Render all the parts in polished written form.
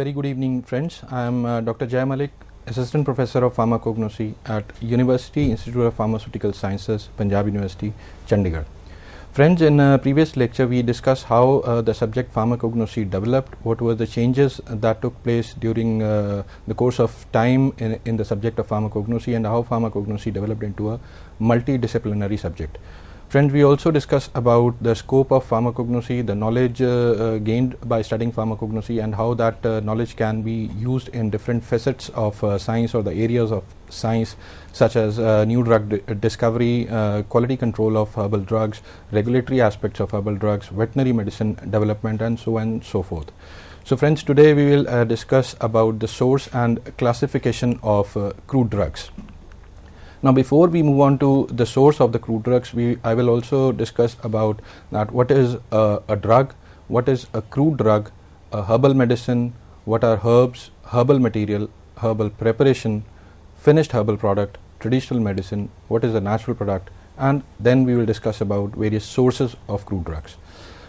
very good evening, friends. I am Dr. Jay Malik, Assistant Professor of Pharmacognosy at University Institute of Pharmaceutical Sciences, Punjab University, Chandigarh. Friends, in a previous lecture, we discussed how the subject pharmacognosy developed, what were the changes that took place during the course of time in the subject of pharmacognosy, and how pharmacognosy developed into a multidisciplinary subject. Friends, we also discussed about the scope of pharmacognosy, the knowledge gained by studying pharmacognosy, and how that knowledge can be used in different facets of science or the areas of science, such as new drug discovery, quality control of herbal drugs, regulatory aspects of herbal drugs, veterinary medicine development, and so on and so forth. So friends, today we will discuss about the source and classification of crude drugs. Now, before we move on to the source of the crude drugs, I will also discuss about that what is a drug, what is a crude drug, a herbal medicine, what are herbs, herbal material, herbal preparation, finished herbal product, traditional medicine, what is a natural product, and then we will discuss about various sources of crude drugs.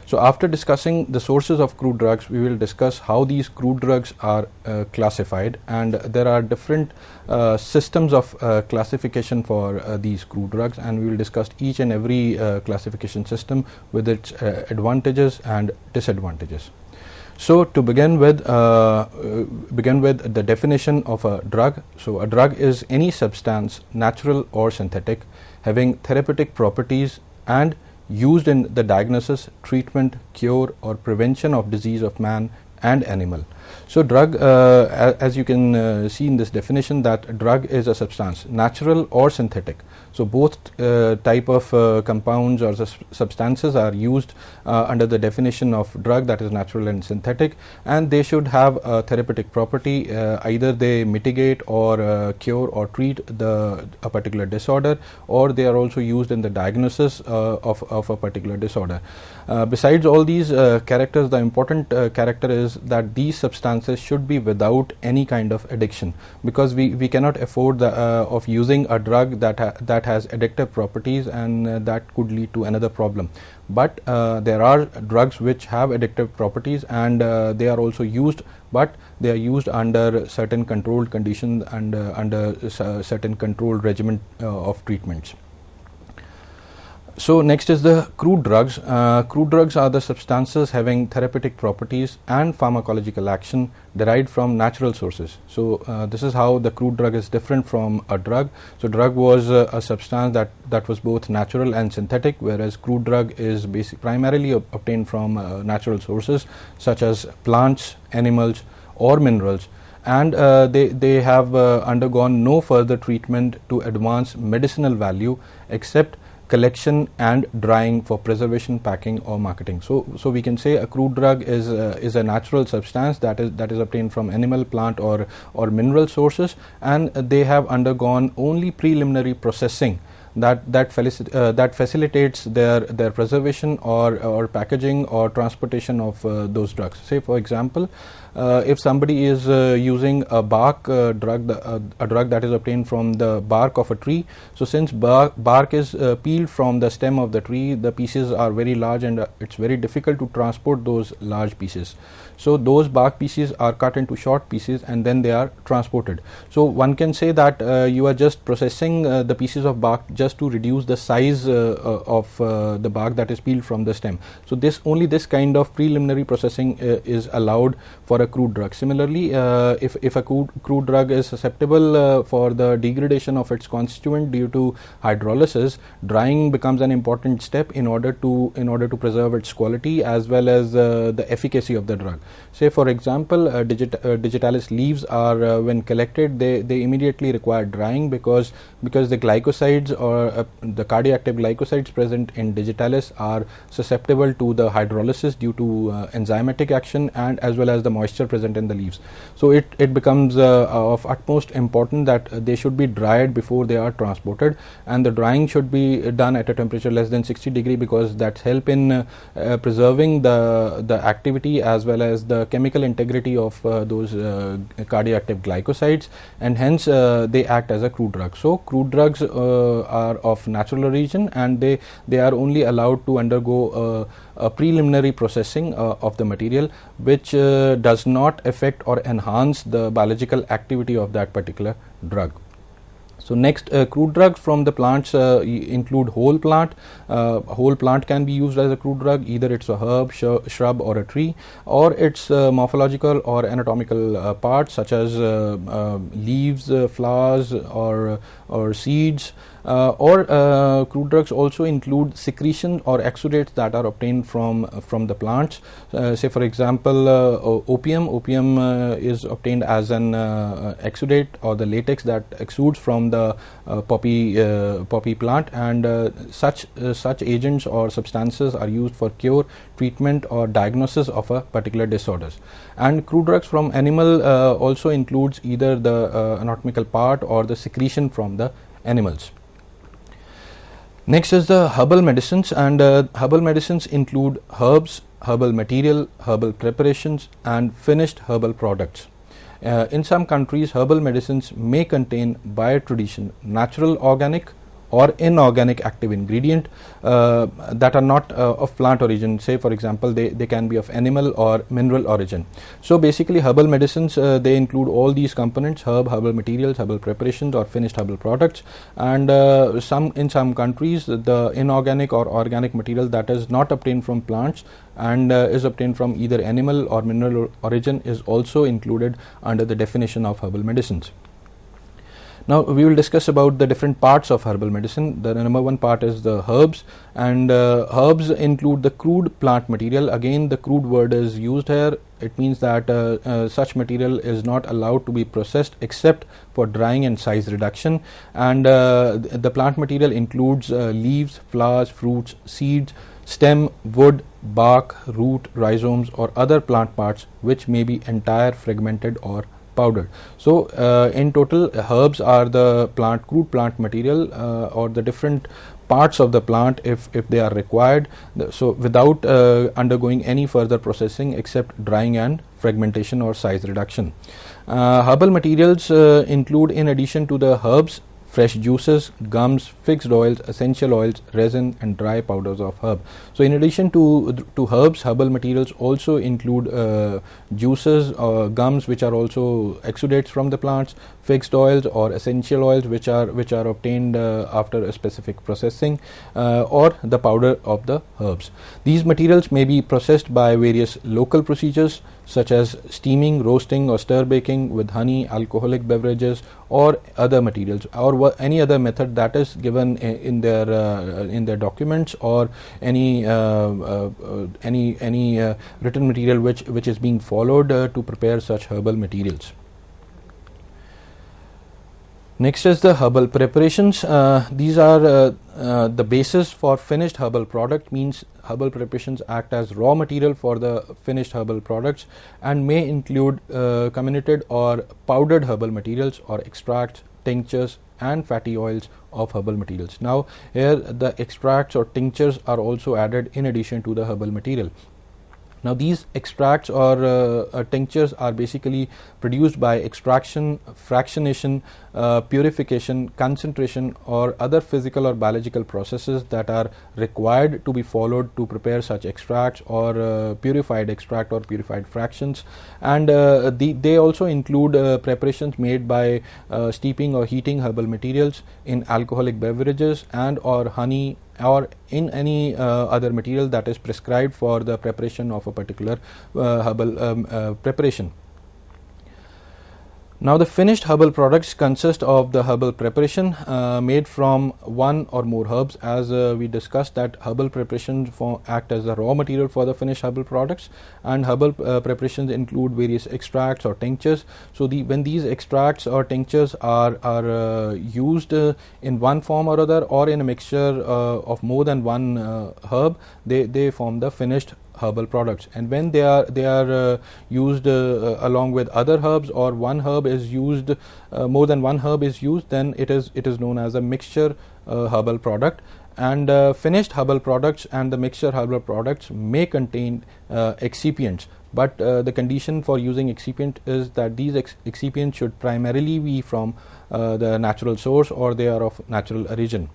So after discussing the sources of crude drugs, we will discuss how these crude drugs are classified, and there are different systems of classification for these crude drugs, and we will discuss each and every classification system with its advantages and disadvantages. So to begin with the definition of a drug. So a drug is any substance, natural or synthetic, having therapeutic properties and used in the diagnosis, treatment, cure or prevention of disease of man and animal. So drug, as you can see in this definition, that drug is a substance, natural or synthetic. So both type of compounds or substances are used under the definition of drug, that is natural and synthetic, and they should have a therapeutic property. Either they mitigate or cure or treat a particular disorder, or they are also used in the diagnosis of a particular disorder. Besides all these characters, the important character is that these substances should be without any kind of addiction, because we cannot afford of using a drug that has addictive properties, and that could lead to another problem. But there are drugs which have addictive properties, and they are also used, but they are used under certain controlled conditions and under certain controlled regimen of treatments. So next is the crude drugs. Crude drugs are the substances having therapeutic properties and pharmacological action derived from natural sources. So this is how the crude drug is different from a drug. So drug was a substance that was both natural and synthetic, whereas crude drug is primarily obtained from natural sources such as plants, animals or minerals, and they have undergone no further treatment to advance medicinal value except collection and drying for preservation, packing or marketing. So we can say a crude drug is a natural substance that is obtained from animal, plant or mineral sources, and they have undergone only preliminary processing that facilitates their preservation or packaging or transportation of those drugs. Say for example, if somebody is using a bark drug, a drug that is obtained from the bark of a tree, so since bark is peeled from the stem of the tree, the pieces are very large and it's very difficult to transport those large pieces. So those bark pieces are cut into short pieces and then they are transported. So one can say that you are just processing the pieces of bark just to reduce the size of the bark that is peeled from the stem. So only this kind of preliminary processing is allowed for a crude drug. Similarly, if a crude drug is susceptible for the degradation of its constituent due to hydrolysis, drying becomes an important step in order to preserve its quality as well as the efficacy of the drug. Say for example, digitalis leaves are when collected, they immediately require drying because the glycosides or the cardiactive glycosides present in digitalis are susceptible to the hydrolysis due to enzymatic action and as well as the moisture present in the leaves. So it becomes of utmost importance that they should be dried before they are transported, and the drying should be done at a temperature less than 60 degree because that's help in preserving the activity as well as the chemical integrity of those cardiactive glycosides, and hence they act as a crude drug. So crude drugs are of natural origin, and they are only allowed to undergo a preliminary processing of the material, which does does not affect or enhance the biological activity of that particular drug. So next, crude drugs from the plants include whole plant. Whole plant can be used as a crude drug. Either it's a herb, shrub, or a tree, or its morphological or anatomical parts such as leaves, flowers, or seeds. Or crude drugs also include secretion or exudates that are obtained from the plants. Say for example, opium. Opium is obtained as an exudate, or the latex that exudes from the poppy plant, and such agents or substances are used for cure, treatment, or diagnosis of a particular disorders. And crude drugs from animal also includes either the anatomical part or the secretion from the animals. Next is the herbal medicines, and herbal medicines include herbs, herbal material, herbal preparations, and finished herbal products. In some countries, herbal medicines may contain by tradition natural organic or inorganic active ingredient that are not of plant origin. Say for example, they can be of animal or mineral origin. So basically, herbal medicines they include all these components: herb, herbal materials, herbal preparations, or finished herbal products. And in some countries, the inorganic or organic material that is not obtained from plants and is obtained from either animal or mineral origin is also included under the definition of herbal medicines. Now we will discuss about the different parts of herbal medicine. The number one part is the herbs, and herbs include the crude plant material. Again, the crude word is used here. It means that such material is not allowed to be processed except for drying and size reduction. And the plant material includes leaves, flowers, fruits, seeds, stem, wood, bark, root, rhizomes, or other plant parts which may be entire, fragmented, or powdered. So in total, herbs are the crude plant material or the different parts of the plant if they are required, so without undergoing any further processing except drying and fragmentation or size reduction. Herbal materials include, in addition to the herbs, fresh juices, gums, fixed oils, essential oils, resin, and dry powders of herb. So in addition to herbs, herbal materials also include juices or gums, which are also exudates from the plants, fixed oils or essential oils, which are obtained after a specific processing, or the powder of the herbs. These materials may be processed by various local procedures such as steaming, roasting, or stir baking with honey, alcoholic beverages, or other materials, or any other method that is given in their documents, or any written material which is being followed to prepare such herbal materials. Next is the herbal preparations. These are the basis for finished herbal product. Means herbal preparations act as raw material for the finished herbal products and may include comminuted or powdered herbal materials or extracts, tinctures, and fatty oils of herbal materials. Now here the extracts or tinctures are also added in addition to the herbal material. Now these extracts or tinctures are basically produced by extraction, fractionation, purification, concentration, or other physical or biological processes that are required to be followed to prepare such extracts or purified extract or purified fractions. And they also include preparations made by steeping or heating herbal materials in alcoholic beverages and or honey, or in any other material that is prescribed for the preparation of a particular herbal preparation. Now the finished herbal products consist of the herbal preparation made from one or more herbs. As we discussed, that herbal preparations act as the raw material for the finished herbal products, and herbal preparations include various extracts or tinctures. So when these extracts or tinctures are used in one form or other, or in a mixture of more than one herb, they form the finished herbal products. And when they are used along with other herbs, or one herb is used, more than one herb is used, then it is known as a mixture herbal product. And finished herbal products and the mixture herbal products may contain excipients, but the condition for using excipient is that these excipients should primarily be from the natural source, or they are of natural origin.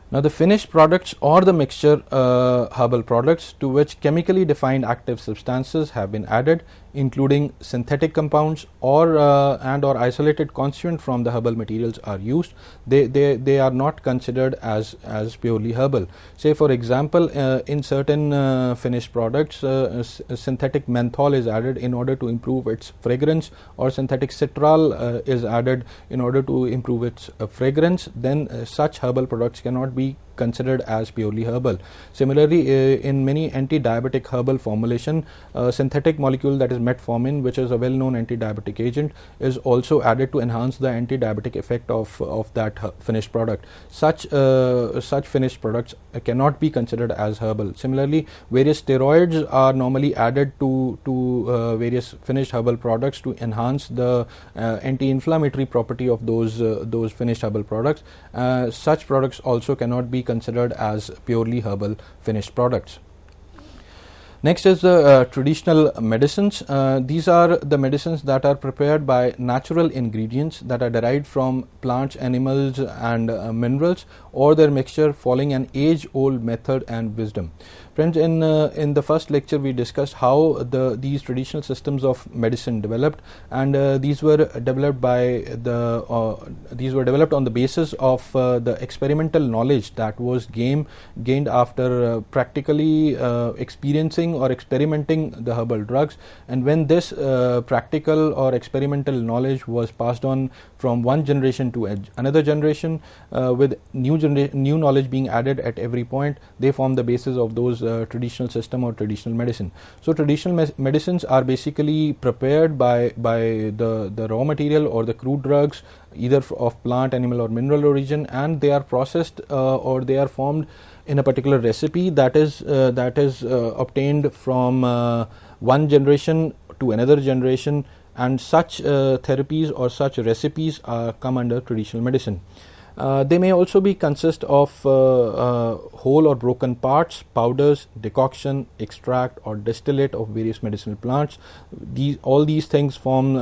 Now, the finished products or the mixture herbal products to which chemically defined active substances have been added, including synthetic compounds or and or isolated constituent from the herbal materials are used, they are not considered as purely herbal. Say for example, in certain finished products, synthetic menthol is added in order to improve its fragrance, or synthetic citral is added in order to improve its fragrance, then such herbal products cannot be considered as purely herbal. Similarly, in many anti-diabetic herbal formulation, synthetic molecule, that is metformin, which is a well-known anti-diabetic agent, is also added to enhance the anti-diabetic effect of that finished product. Such finished products cannot be considered as herbal. Similarly, various steroids are normally added to various finished herbal products to enhance the anti-inflammatory property of those finished herbal products. Such products also cannot be considered as purely herbal finished products. Next is the traditional medicines. These are the medicines that are prepared by natural ingredients that are derived from plants, animals and minerals, or their mixture following an age-old method and wisdom. Friends, in the first lecture we discussed how these traditional systems of medicine developed, and these were developed on the basis of the experimental knowledge that was gained after practically experiencing or experimenting the herbal drugs. And when this practical or experimental knowledge was passed on from one generation to another generation, with new knowledge being added at every point, they form the basis of those traditional system or traditional medicine. So traditional medicines are basically prepared by the raw material or the crude drugs, either of plant, animal or mineral origin, and they are processed or they are formed in a particular recipe that is obtained from one generation to another generation, and such therapies or such recipes come under traditional medicine. They may also consist of whole or broken parts, powders, decoction, extract or distillate of various medicinal plants. All these things form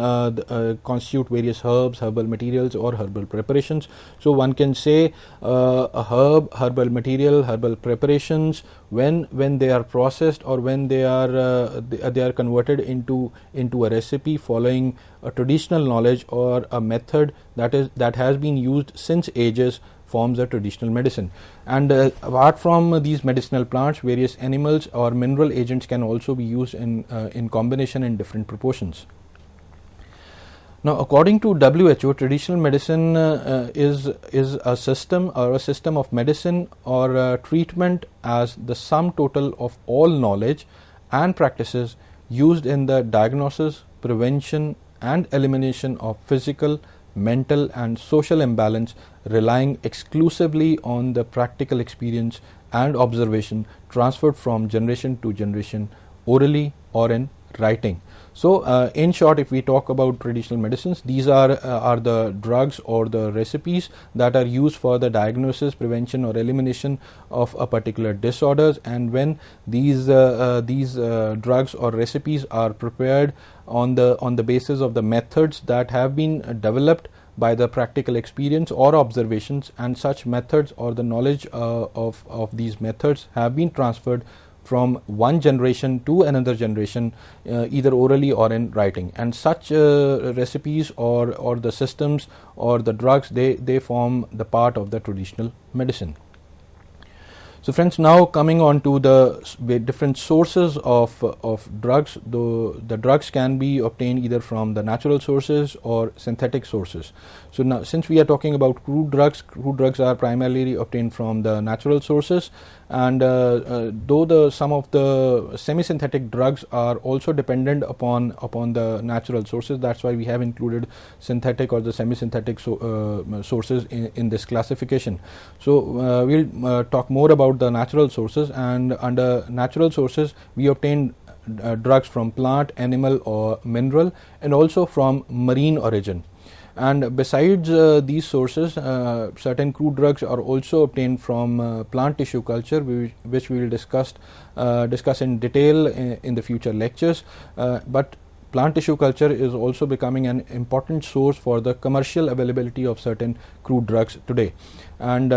constitute various herbs, herbal materials or herbal preparations. So one can say a herb, herbal material, herbal preparations, when they are processed or when they are converted into a recipe following a traditional knowledge or a method that has been used since ages, forms a traditional medicine. And apart from these medicinal plants, various animals or mineral agents can also be used in combination in different proportions. Now, according to WHO, traditional medicine is a system of medicine or treatment as the sum total of all knowledge and practices used in the diagnosis, prevention and elimination of physical, mental and social imbalance, relying exclusively on the practical experience and observation transferred from generation to generation, orally or in writing. So, in short, if we talk about traditional medicines, these are the drugs or the recipes that are used for the diagnosis, prevention or elimination of a particular disorders. And when these drugs or recipes are prepared on the basis of the methods that have been developed by the practical experience or observations, and such methods or the knowledge of these methods have been transferred from one generation to another generation, either orally or in writing. And such recipes or the systems or the drugs, they form the part of the traditional medicine. So friends, now coming on to the different sources of drugs. The drugs can be obtained either from the natural sources or synthetic sources. So now, since we are talking about crude drugs are primarily obtained from the natural sources, and though some of the semi-synthetic drugs are also dependent upon the natural sources, that's why we have included synthetic or the semi-synthetic sources in this classification. So we'll talk more about the natural sources, and under natural sources we obtain drugs from plant, animal or mineral, and also from marine origin. And besides these sources, certain crude drugs are also obtained from plant tissue culture, which we will discuss in detail in the future lectures. But plant tissue culture is also becoming an important source for the commercial availability of certain crude drugs today. And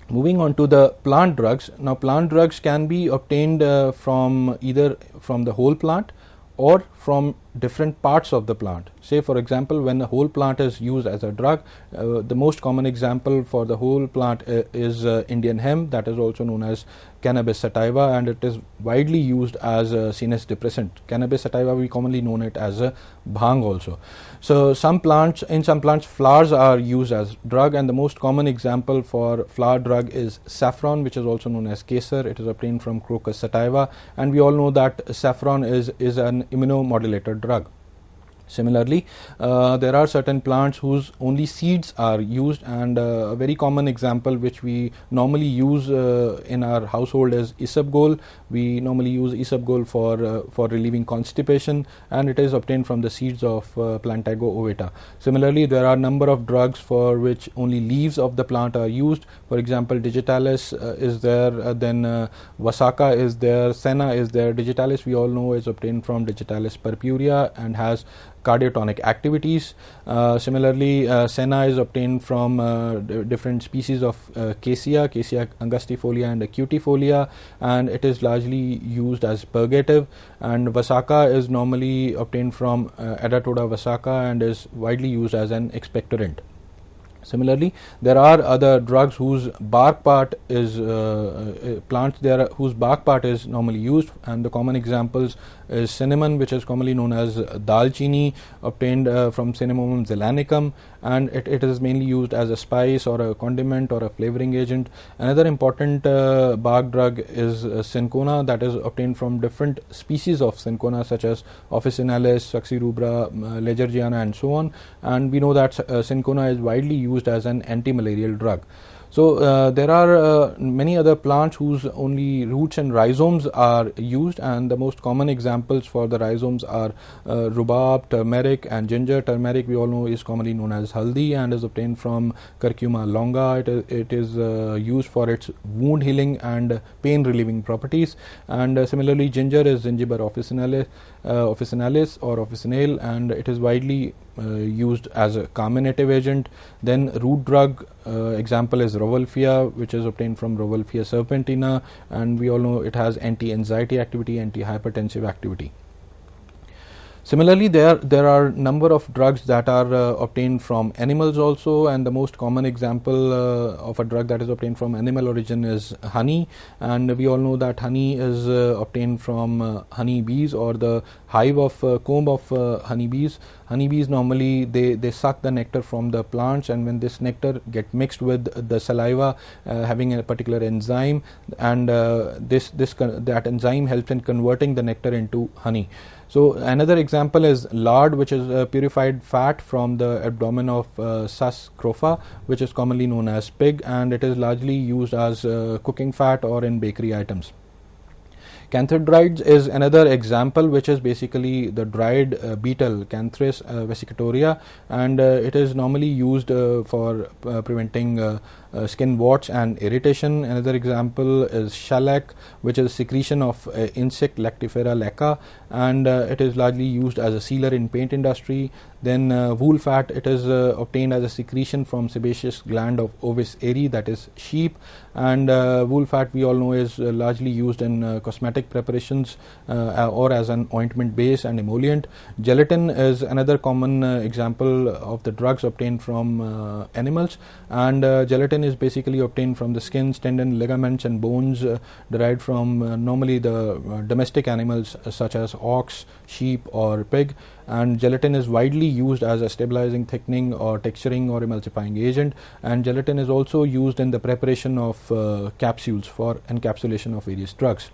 Moving on to the plant drugs. Now, plant drugs can be obtained from either from the whole plant or from different parts of the plant. Say, for example, when the whole plant is used as a drug, the most common example for the whole plant is Indian hemp, that is also known as cannabis sativa, and it is widely used as a sinus depressant. Cannabis sativa, we commonly know it as a bhang also. So in some plants flowers are used as drug, and the most common example for flower drug is saffron, which is also known as kesar. It is obtained from Crocus sativa, and we all know that saffron is an immunomodulator drug. Similarly, there are certain plants whose only seeds are used, and a very common example which we normally use in our household is isabgol. We normally use isabgol for relieving constipation, and it is obtained from the seeds of Plantago ovata. Similarly, there are a number of drugs for which only leaves of the plant are used. For example, digitalis is there, then Vasaka is there, Senna is there. Digitalis, we all know, is obtained from Digitalis purpurea and has cardiotonic activities. Similarly, senna is obtained from different species of Cassia angustifolia and acutifolia, and it is largely used as purgative. And Vasaka is normally obtained from Adatoda vasaka and is widely used as an expectorant. Similarly, there are other drugs whose bark part is plants there whose bark part is normally used, and the common examples is cinnamon, which is commonly known as dalchini, obtained from Cinnamomum zelanicum, and it is mainly used as a spice or a condiment or a flavoring agent. Another important bark drug is cinchona, that is obtained from different species of cinchona such as officinalis, succirubra, legergiana, and so on, and we know that cinchona is widely used as an anti-malarial drug. So there are many other plants whose only roots and rhizomes are used, and the most common examples for the rhizomes are rhubarb, turmeric, and ginger. Turmeric, we all know, is commonly known as haldi and is obtained from Curcuma longa. It is used for its wound healing and pain relieving properties. And similarly, ginger is Zingiber officinalis or officinale, and it is widely used as a carminative agent. Then root drug example is Rauwolfia, which is obtained from Rauwolfia serpentina, and we all know it has anti-anxiety activity, anti-hypertensive activity. Similarly, there are number of drugs that are obtained from animals also, and the most common example of a drug that is obtained from animal origin is honey, and we all know that honey is obtained from honey bees or the hive of comb of honey bees. Honey bees normally they suck the nectar from the plants, and when this nectar get mixed with the saliva having a particular enzyme, and that enzyme helps in converting the nectar into honey. So another example is lard, which is purified fat from the abdomen of Sus scrofa, which is commonly known as pig, and it is largely used as cooking fat or in bakery items. Cantharides is another example, which is basically the dried beetle, Cantharis vesicatoria, and it is normally used for preventing skin warts and irritation. Another example is shellac, which is secretion of insect Lactifera leca, and it is largely used as a sealer in paint industry. Then wool fat, it is obtained as a secretion from sebaceous gland of Ovis aeri, that is sheep, and wool fat we all know is largely used in cosmetic preparations or as an ointment base and emollient. Gelatin is another common example of the drugs obtained from animals, and gelatin is basically obtained from the skins, tendon, ligaments, and bones derived from normally the domestic animals such as ox, sheep, or pig. And gelatin is widely used as a stabilizing, thickening, or texturing or emulsifying agent, and gelatin is also used in the preparation of capsules for encapsulation of various drugs.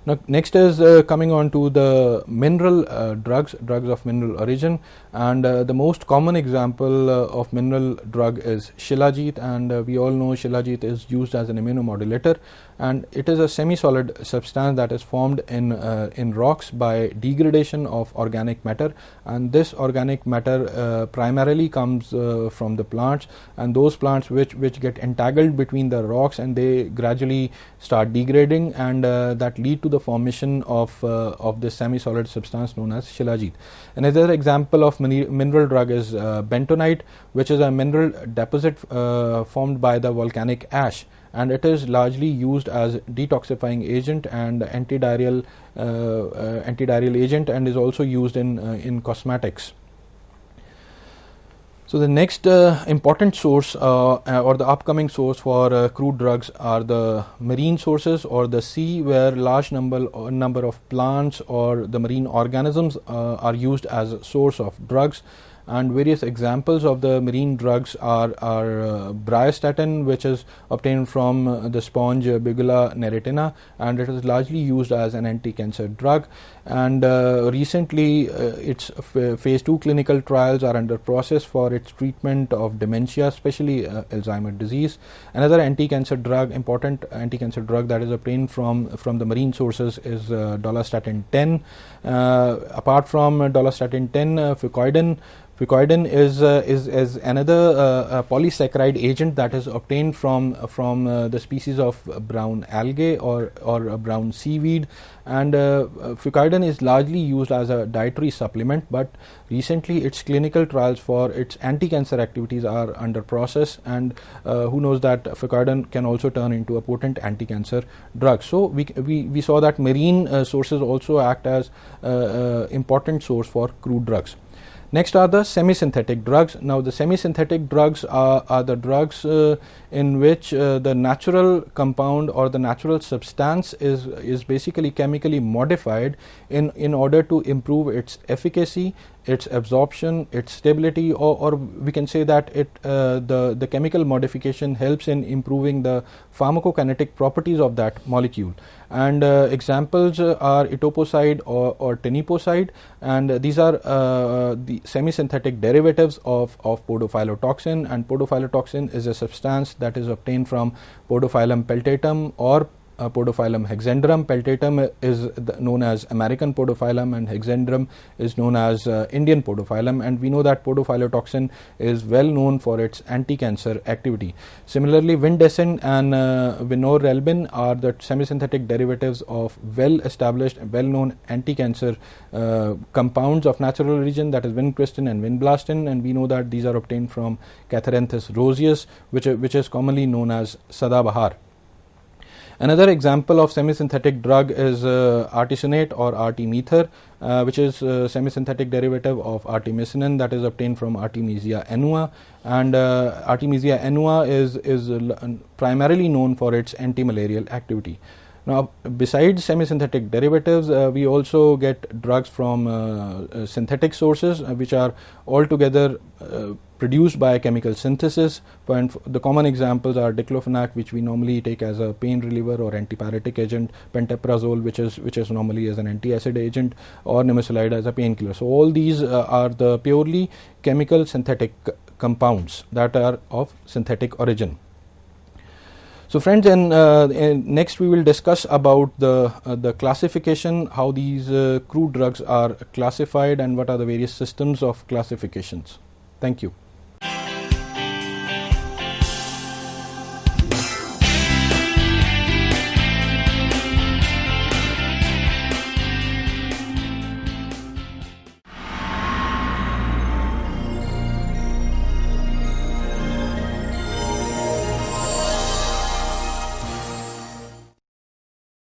Now, next is coming on to the mineral drugs of mineral origin, and the most common example of mineral drug is Shilajit, and we all know Shilajit is used as an immunomodulator, and it is a semi-solid substance that is formed in rocks by degradation of organic matter, and this organic matter primarily comes from the plants, and those plants which get entangled between the rocks, and they gradually start degrading, and that lead to the formation of this semi-solid substance known as Shilajit. Another example of mineral drug is bentonite, which is a mineral deposit formed by the volcanic ash, and it is largely used as detoxifying agent and antidiarrheal agent, and is also used in cosmetics. So the next important source or the upcoming source for crude drugs are the marine sources or the sea, where large number of plants or the marine organisms are used as a source of drugs. And various examples of the marine drugs are bryostatin, which is obtained from the sponge Bugula neretina, and it is largely used as an anti-cancer drug. And recently its phase 2 clinical trials are under process for its treatment of dementia, especially Alzheimer's disease. Another important anti-cancer drug that is obtained from the marine sources is dolastatin 10. Apart from dolastatin 10, Fucoidan is another polysaccharide agent that is obtained from the species of brown algae or brown seaweed, and Fucoidan is largely used as a dietary supplement, but recently its clinical trials for its anti-cancer activities are under process, and who knows that Fucoidan can also turn into a potent anti-cancer drug. So we saw that marine sources also act as important source for crude drugs. Next are the semi-synthetic drugs. Now the semi-synthetic drugs are the drugs in which the natural compound or the natural substance is basically chemically modified in order to improve its efficacy, its absorption, its stability, or we can say that the chemical modification helps in improving the pharmacokinetic properties of that molecule. And examples are etoposide or teniposide, and these are the semi-synthetic derivatives of podophyllitoxin, and podophyllitoxin is a substance that is obtained from Podophyllum peltatum or Podophyllum hexandrum. Peltatum is known as American podophyllum and hexandrum is known as Indian podophyllum, and we know that podophyllitoxin is well known for its anti-cancer activity. Similarly, vindesin and vinorelbin are the semi-synthetic derivatives of well-established, well-known anti-cancer compounds of natural origin, that is vincristine and vinblastin, and we know that these are obtained from Catharanthus roseus, which is commonly known as Sadabahar. Another example of semi-synthetic drug is artesunate or artemether, which is a semi-synthetic derivative of artemisinin that is obtained from Artemisia annua, and Artemisia annua is primarily known for its anti-malarial activity. Now, besides semi-synthetic derivatives, we also get drugs from synthetic sources, which are altogether produced by chemical synthesis. And the common examples are diclofenac, which we normally take as a pain reliever or antipyretic agent, pantoprazole, which is normally as an anti-acid agent, or nimesulide as a painkiller. So all these are the purely chemical synthetic compounds that are of synthetic origin. So friends, and next we will discuss about the classification, how these crude drugs are classified and what are the various systems of classifications. Thank you.